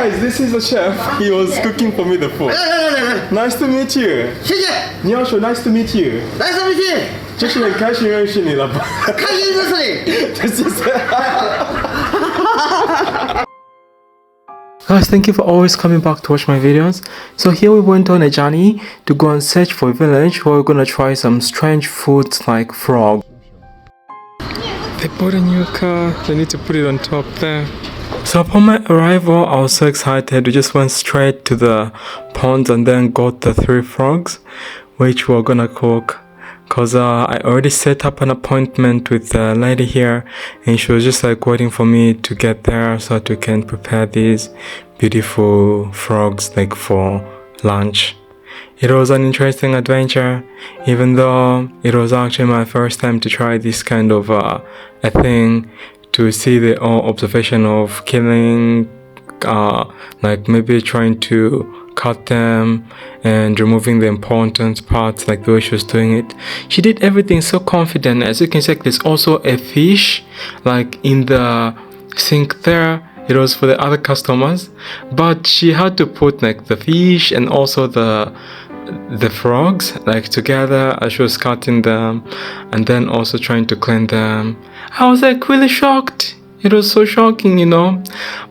guys, this is the chef. He was cooking for me the food. Nice to meet you. 谢谢。你要说 nice to meet you， 来，什么戏？就是很开心认识你了吧？开心认识你。这就是。Guys, thank you for always coming back to watch my videos. So here we went on a journey to go and search for a village where we're gonna try some strange foods like frog. They bought a new car, they need to put it on top there. So upon my arrival, I was so excited. We just went straight to the pond and then got the 3 frogs, which we're gonna cook. Cause I already set up an appointment with the lady here, and she was just like waiting for me to get there so that we can prepare these beautiful frogs like for lunch. It was an interesting adventure, even though it was actually my first time to try this kind of a thing, to see the observation of killing, like maybe trying to cut them and removing the important parts like the way she was doing it. She did everything so confident. As you can see, there's also a fish like in the sink there. It was for the other customers, but she had to put like the fish and also the frogs like together as she was cutting them and then also trying to clean them. I was like really shocked. It was so shocking, you know.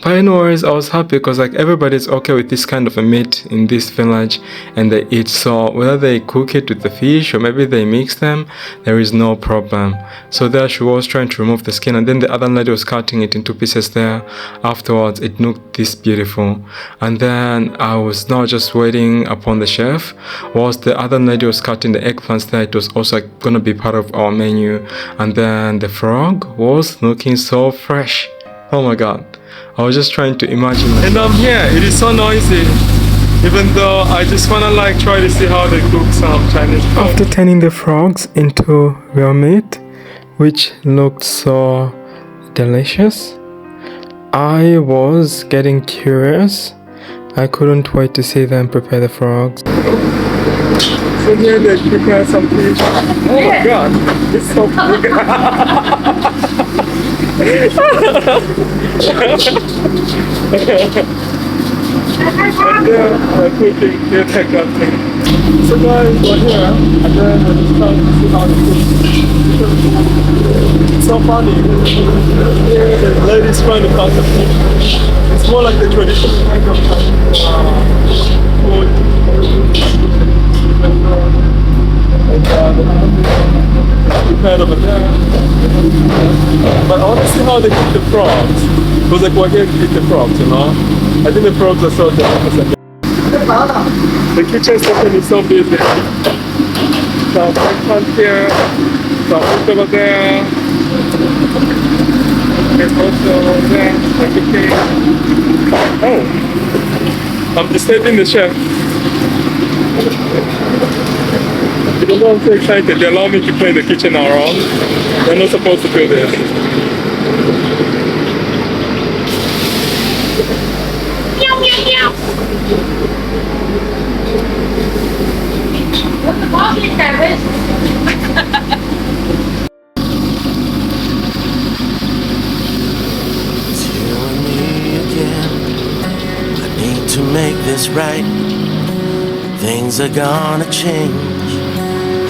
But anyways, I was happy because like everybody's okay with this kind of a meat in this village and they eat. So whether they cook it with the fish or maybe they mix them, there is no problem. So there she was trying to remove the skin, and then the other lady was cutting it into pieces there. Afterwards, it looked this beautiful. And then I was now just waiting upon the chef. Whilst the other lady was cutting the eggplants there, it was also like, gonna be part of our menu. And then the frog was looking so fresh. Oh my god, I was just trying to imagine that. And I'm here, it is so noisy, even though I just wanna like try to see how they cook some Chinese food. After turning the frogs into real meat, which looked so delicious, I was getting curious. I couldn't wait to see them prepare the frogs. So here they prepare some fish. Oh my god, it's so big. And then cooking here like that thing. So guys, we're here and then we're just trying to see how they cook. It's so funny. The lady's trying to cut the fish. It's more like the traditional kind of food. Prepared over there. But I want to see how they cook the frogs. Because like we're here to eat the frogs, you know? I think the frogs are so delicious. The kitchen section is so busy. Some eggplant here, some food over there, and also there, everything. Oh, I'm disturbing the chef. Even though I'm so excited, they allow me to play in the kitchen around. They're not supposed to do this. Meow, meow, meow. What's the coffee service? It's you and me again. I need to make this right. Things are gonna change.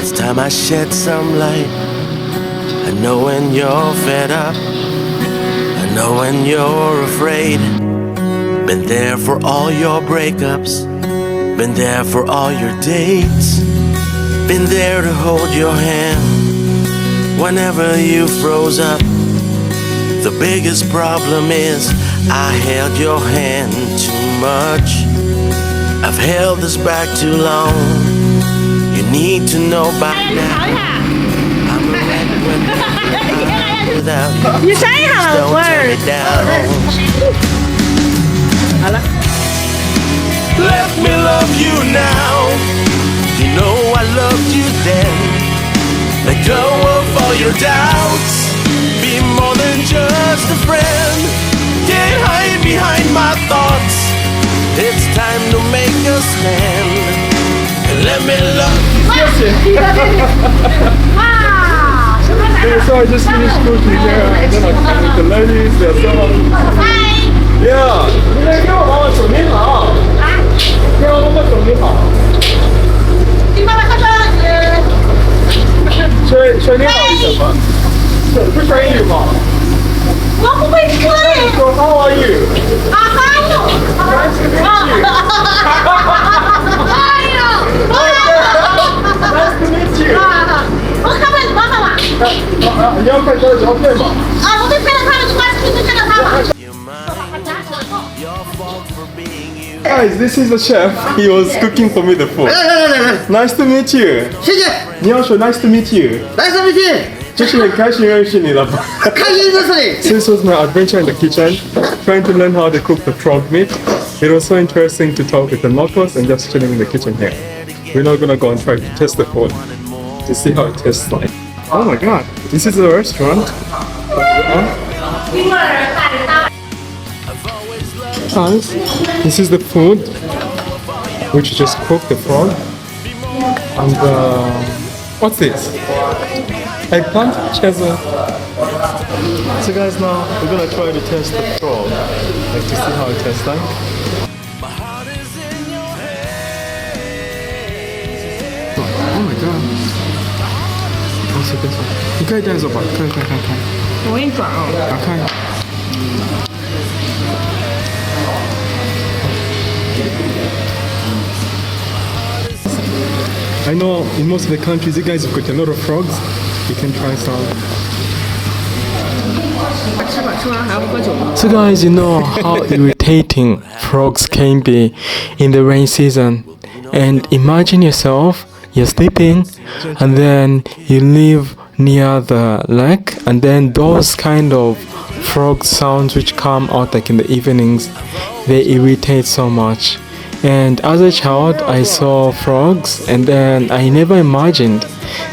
It's time I shed some light. I know when you're fed up, I know when you're afraid. Been there for all your breakups, been there for all your dates, been there to hold your hand whenever you froze up. The biggest problem is I held your hand too much. I've held this back too long. You need to know by now. I'm a wreck when I'm without you. You say how Don't turn it down. Let me love you now. You know I loved you then. Let go of all your doubts. Be more than just a friend. Can't hide behind my thoughts. It's time to make a stand. And let me love you. Yeah, so I just finished cooking here, and then I came with the ladies, they're so happy. Hi. Yeah, how much 我没拍到他了，就把视频拍到他了。 Your mind, your fault for being you. Guys, this is the chef. He was cooking for me the food. 来， Nice to meet you. 谢谢，你要说 nice to meet you. 来什么信？就是很开心认识你了吧。开心认识你。 This was my adventure in the kitchen, trying to learn how to cook the frog meat. It was so interesting to talk with the locals and just chilling in the kitchen here. We're not gonna go and try to test the food to see how it tastes like. Oh my god, this is a restaurant. Guys, this is the food which you just cook the frog. And what's this? Eggplant? Cheddar. So guys, now we're gonna try to test the frog, like to see how it tastes like. Oh my god. 你可以带走吧，看。我给你转啊。看。I know in most of the countries you guys have got a lot of frogs. You can try some. 吃吧，吃完还要喝酒吗？ So guys, you know how irritating frogs can be in the rain season. And imagine yourself, you're sleeping and then you live near the lake and then those kind of frog sounds which come out like in the evenings, they irritate so much. And as a child, I saw frogs and then I never imagined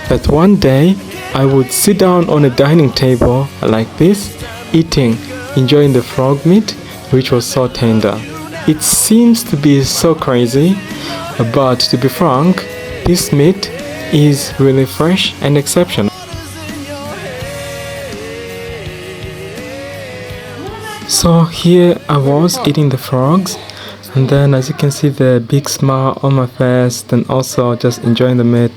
that one day I would sit down on a dining table like this, eating, enjoying the frog meat, which was so tender. It seems to be so crazy, but to be frank, this meat is really fresh and exceptional. So here I was eating the frogs, and then as you can see the big smile on my face, then also just enjoying the meat.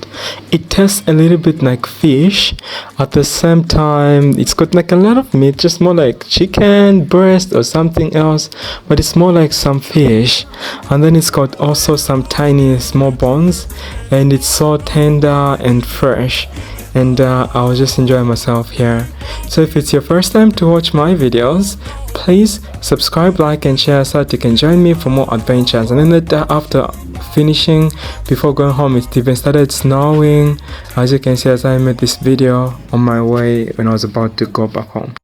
It tastes a little bit like fish, at the same time it's got like a lot of meat, just more like chicken breast or something else, but it's more like some fish. And then it's got also some tiny small bones, and it's so tender and fresh. And I was just enjoying myself here. So if it's your first time to watch my videos, please subscribe, like and share so that you can join me for more adventures. And then the day after finishing, before going home, it even started snowing, as you can see as I made this video on my way when I was about to go back home.